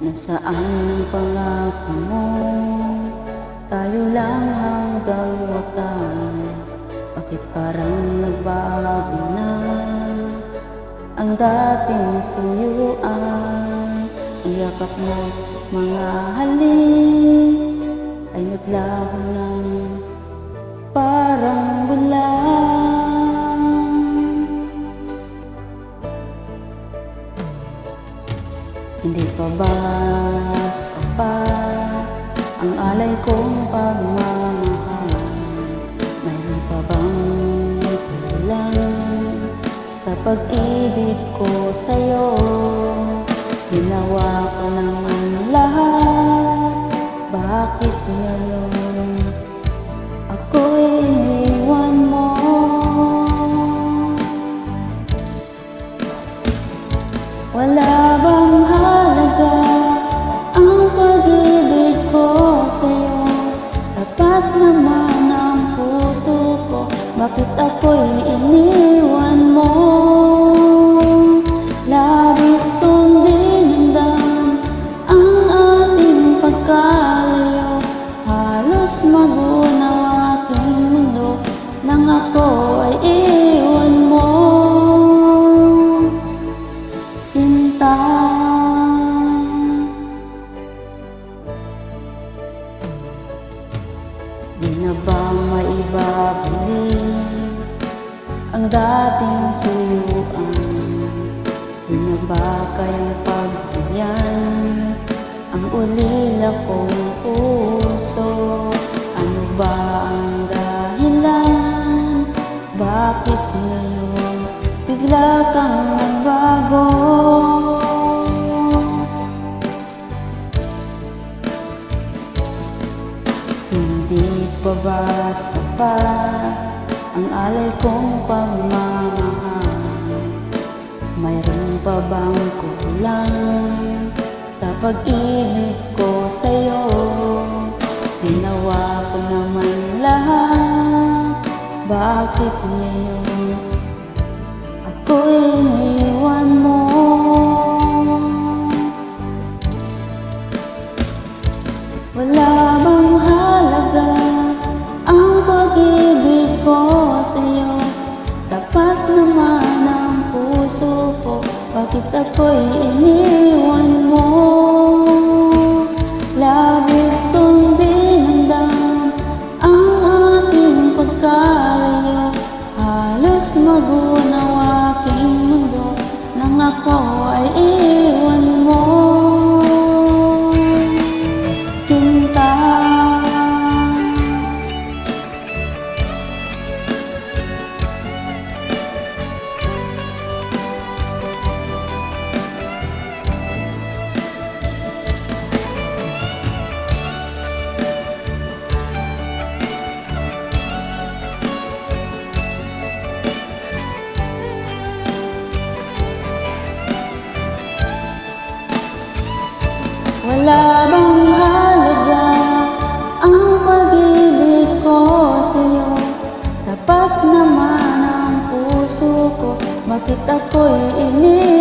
Nasaan ang pangako mo? Tayo lang hanggang wakas. Bakit parang nagbago na ang dating suyuan? Ang yakap mo, mga halik ay naglaho na parang bulan. Hindi pa ba sapat ang alay kong pagmamahal? Mayroon pa bang kulang sa pag-ibig ko sa'yo? Ginawa ko naman lahat, bakit ngayon ako'y iniwan mo? Wala bang halaga ang pag-ibig ko sa'yo? Tapat naman ang puso ko, bakit ako'y iniwan mo? Labis kong dinamdam ang ating pagkalayo, halos magunaw aking mundo nang ako ay iwan mo. Sinta, di na ba maibabalik ang dating suyuan? Di na ba kayang pagbigyan ang ulila kong puso? Ano ba ang dahilan? Bakit ngayon bigla kang nagbago? Hindi pa ba sapat ang alay kong pagmamahal? Mayroon pa bang kulang sa pag-ibig ko sa'yo? Ginawa ko naman lahat, bakit ngayon ako'y iniwan mo? Wala bang halaga ang pag-ibig ko sa'yo? Tapat naman ang puso ko, bakit ako'y iniwan mo? Labis kong dinamdam ang ating pagkalayo, halos magunaw aking mundo nang ako ay iwan mo. Sinta, wala bang halaga ang pag-ibig ko sa'yo? Tapat naman ang puso ko, bakit ako'y iniwan?